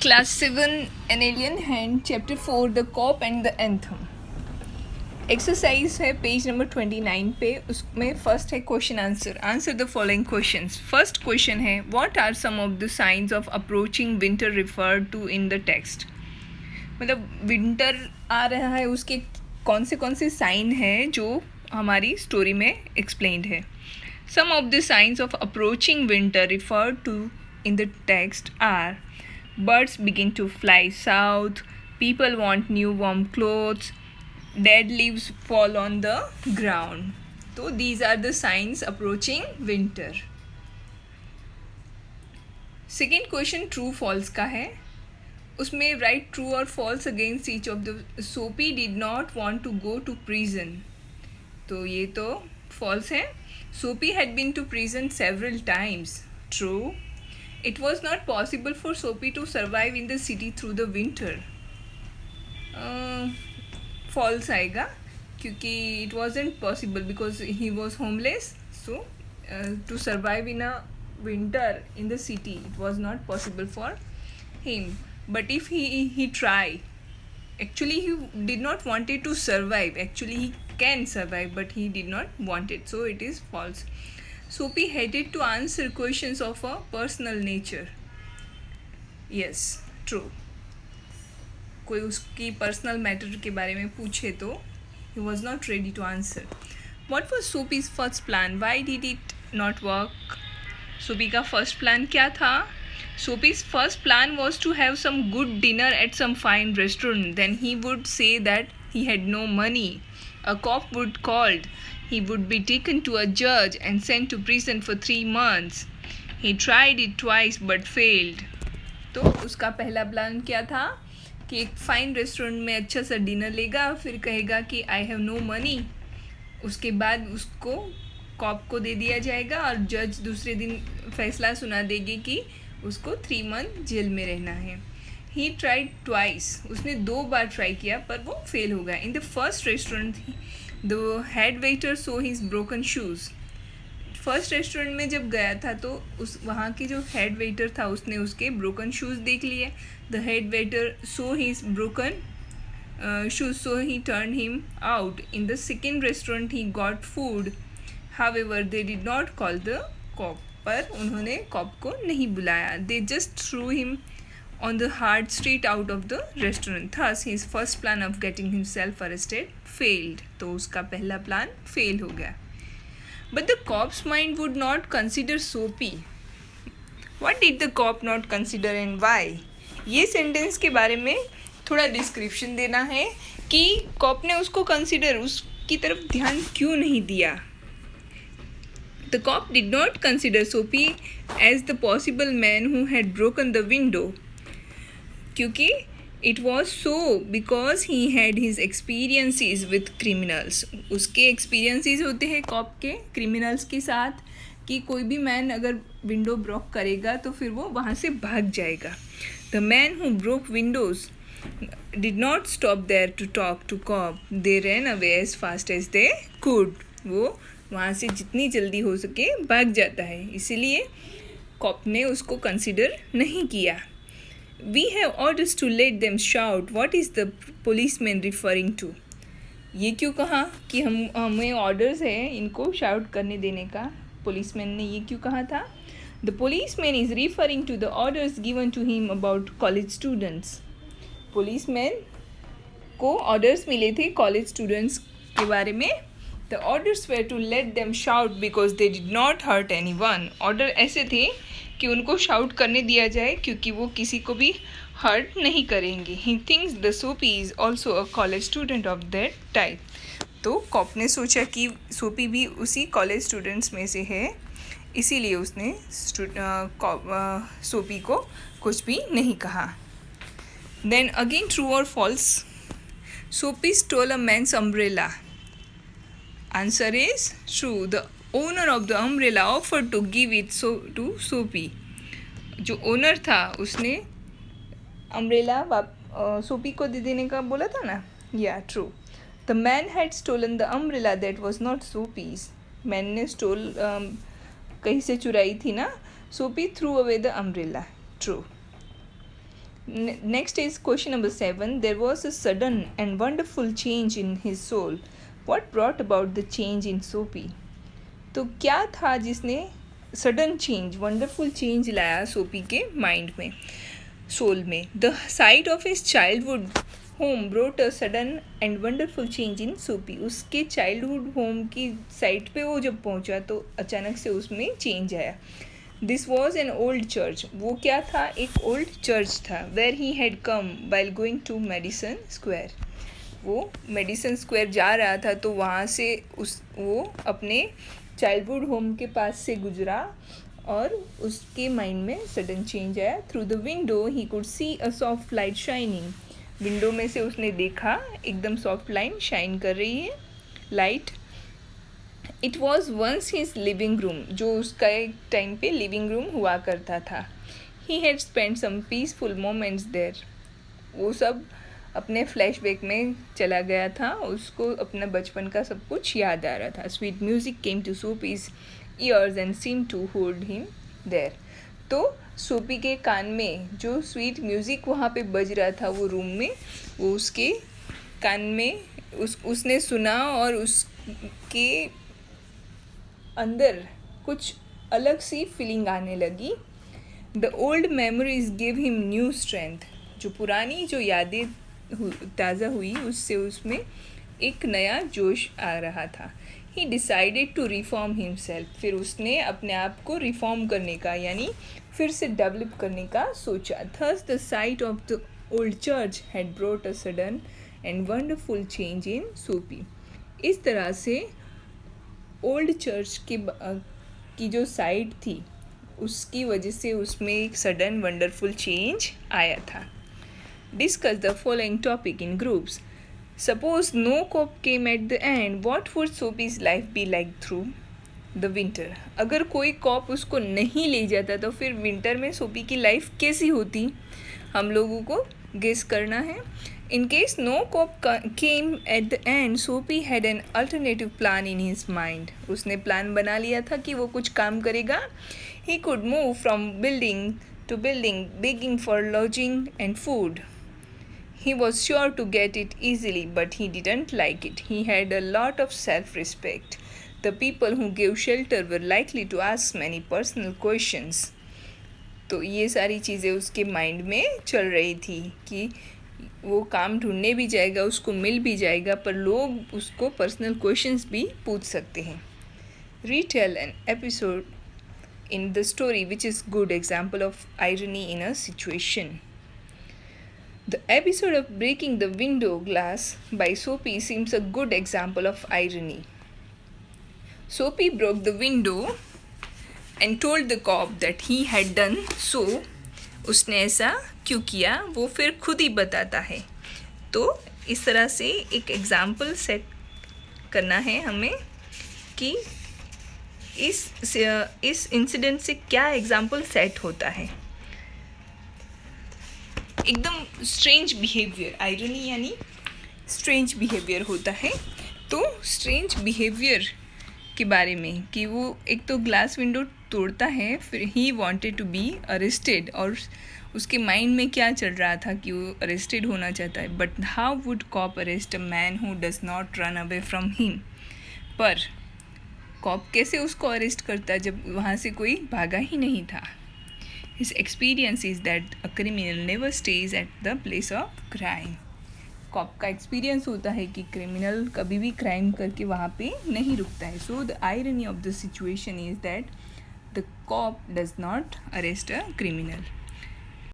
Class 7 An Alien Hand, Chapter 4 The Cop and the Anthem. Exercise है page number 29 पे. उसमें first है question answer. Answer the following questions. First question है what are some of the signs of approaching winter referred to in the text. मतलब winter आ रहा है, उसके कौन से साइन हैं जो हमारी स्टोरी में एक्सप्लेन्ड है. Some of the signs of approaching winter referred to in the text are birds begin to fly south, people want new warm clothes, dead leaves fall on the ground. So these are the signs approaching winter. Second question true false का है. उसमें write true or false against each of the. Soapy did not want to go to prison. तो ये तो false है. Soapy had been to prison several times. True. It was not possible for Soapy to survive in the city through the winter. False आएगा क्योंकि it wasn't possible because he was homeless. So to survive in a winter in the city, it was not possible for him. But if he try, actually he did not wanted to survive. Actually he can survive, but he did not want it. So it is false. Soapy hated to answer questions of a personal nature. Yes, true. कोई उसकी personal matter के बारे में पूछे तो he was not ready to answer. What was Soapy's first plan? Why did it not work? Soapy का first plan क्या था? Soapy's first plan was to have some good dinner at some fine restaurant. Then he would say that he had no money. A cop would called. He would be taken to a judge and sent to prison for 3 months. He tried it twice but failed. तो उसका पहला plan क्या था कि एक fine restaurant में अच्छा सा डिनर लेगा, फिर कहेगा कि आई हैव नो मनी. उसके बाद उसको कॉप को दे दिया जाएगा और जज दूसरे दिन फैसला सुना देगी कि उसको 3 मंथ जेल में रहना है. He tried twice. उसने 2 बार ट्राई किया पर वो फेल हो गया. In the first restaurant the head waiter saw his broken shoes. First restaurant में जब गया था तो उस वहाँ के जो हेड वेटर था उसने उसके ब्रोकन शूज़ देख लिए. The head waiter saw his broken shoes so he turn him out. In the second restaurant he got food. However they did not call the cop. पर उन्होंने कॉप को नहीं बुलाया. They just threw him on the hard street out of the restaurant. Thus his first plan of getting himself arrested failed. तो उसका पहला plan fail हो गया. But the cop's mind would not consider Soapy. What did the cop not consider and why? ये sentence के बारे में थोड़ा डिस्क्रिप्शन देना है कि कॉप ने उसको कंसिडर, उसकी तरफ ध्यान क्यों नहीं दिया. The cop did not consider Soapy as the possible man who had broken the window. क्योंकि it was so because he had his experiences with criminals. उसके एक्सपीरियंसिस होते हैं कॉप के क्रिमिनल्स के साथ कि कोई भी मैन अगर विंडो ब्रोक करेगा तो फिर वो वहाँ से भाग जाएगा. The man who broke windows did not stop there to talk to cop. They ran away as fast as they could. वो वहाँ से जितनी जल्दी हो सके भाग जाता है, इसीलिए कॉप ने उसको कंसिडर नहीं किया. We have orders to let them shout. What is the policeman referring to? ये क्यों कहा कि हमें ऑर्डर्स है इनको शाउट करने देने का. पुलिसमैन ने ये क्यों कहा था? The policeman is referring to the orders given to him about college students. Policeman को ऑर्डर्स मिले थे कॉलेज स्टूडेंट्स के बारे में. The orders were to let them shout because they did not hurt anyone. Order ऐसे थे कि उनको शाउट करने दिया जाए क्योंकि वो किसी को भी हर्ट नहीं करेंगे. ही थिंक्स द सोपी is also a college student of that type. तो कॉप ने सोचा कि सोपी भी उसी कॉलेज स्टूडेंट्स में से है, इसीलिए उसने सोपी को कुछ भी नहीं कहा. देन अगेन ट्रू और false. Soapy stole a man's umbrella. Answer is true. The owner of the umbrella offer to give it to Soapy. जो ओनर था उसने अम्ब्रेला सोपी को दे देने का बोला था ना. या true. The man had stolen the umbrella that was not Soapy's. Man ने स्टोल कहीं से चुराई थी ना. Soapy threw away the umbrella. True. Next is question number 7. There was a sudden and wonderful change in his soul. What brought about the change in Soapy? तो क्या था जिसने सडन चेंज, वंडरफुल चेंज लाया सोपी के mind में, soul में? The site of his childhood home brought a sudden and wonderful change in सोपी. उसके चाइल्डहुड होम की साइट पे वो जब पहुंचा तो अचानक से उसमें चेंज आया. This was an old church. वो क्या था? एक ओल्ड चर्च था. Where he had come while going to Madison Square. वो मेडिसन स्क्वायर जा रहा था तो वहाँ से वो अपने चाइल्डहुड होम के पास से गुजरा और उसके माइंड में सडन चेंज आया. Through the window he could see a soft light shining. Window में से उसने देखा एकदम सॉफ्ट लाइन शाइन कर रही है, light. It was once his living room. जो उसका एक टाइम पे लिविंग रूम हुआ करता था. He had spend some peaceful moments there. वो सब अपने फ्लैशबैक में चला गया था. उसको अपना बचपन का सब कुछ याद आ रहा था. Sweet music came to Soapy's ears and seem to hold him there. तो सोपी के कान में जो स्वीट म्यूज़िक वहाँ पे बज रहा था वो रूम में, वो उसके कान में उसने सुना और उसके अंदर कुछ अलग सी फीलिंग आने लगी. The old memories give him new strength. जो पुरानी जो यादें ताज़ा हुई उससे उसमें एक नया जोश आ रहा था. He decided to reform himself. फिर उसने अपने आप को रिफॉर्म करने का यानी फिर से डेवलप करने का सोचा. Thus the site of the old church had brought a sudden and wonderful change in सोपी. इस तरह से ओल्ड चर्च की जो साइट थी उसकी वजह से उसमें एक सडन वंडरफुल चेंज आया था. Discuss the following topic in groups. Suppose no cop came at the end, what would Soapy's life be like through the winter. अगर कोई कॉप उसको नहीं ले जाता तो फिर विंटर में सोपी की लाइफ कैसी होती, हम लोगों को गेस करना है. In case no cop came at the end, Soapy had an alternative plan in his mind. उसने प्लान बना लिया था कि वो कुछ काम करेगा. He could move from building to building, begging for lodging and food. He was sure to get it easily, but he didn't like it. He had a lot of self-respect. The people who gave shelter were likely to ask many personal questions. तो ये सारी चीज़ें उसके mind में चल रही थी कि वो काम ढूंढने भी जाएगा, उसको मिल भी जाएगा, पर लोग उसको पर्सनल क्वेश्चंस भी पूछ सकते हैं. Retell an episode in the story which is good example of irony in a situation. The episode of breaking the window glass by Soapy seems a good example of irony. Soapy broke the window and told the cop that he had done so. उसने ऐसा क्यों किया वो फिर खुद ही बताता है. तो इस तरह से एक एग्ज़ाम्पल सेट करना है हमें कि इस इंसिडेंट से क्या एग्ज़ाम्पल सेट होता है. एकदम स्ट्रेंज बिहेवियर, आयरनी यानी स्ट्रेंज बिहेवियर होता है. तो स्ट्रेंज बिहेवियर के बारे में कि वो एक तो ग्लास विंडो तोड़ता है, फिर he wanted to be arrested, और उसके माइंड में क्या चल रहा था कि वो अरेस्टेड होना चाहता है. But how would cop arrest a man who does not run away from him. पर कॉप कैसे उसको अरेस्ट करता जब वहाँ से कोई भागा ही नहीं था. His experience is that a criminal never stays at the place of crime. Cop का एक्सपीरियंस होता है कि क्रिमिनल कभी भी क्राइम करके वहाँ पे नहीं रुकता है. So the irony of the situation is that the cop does not arrest a criminal.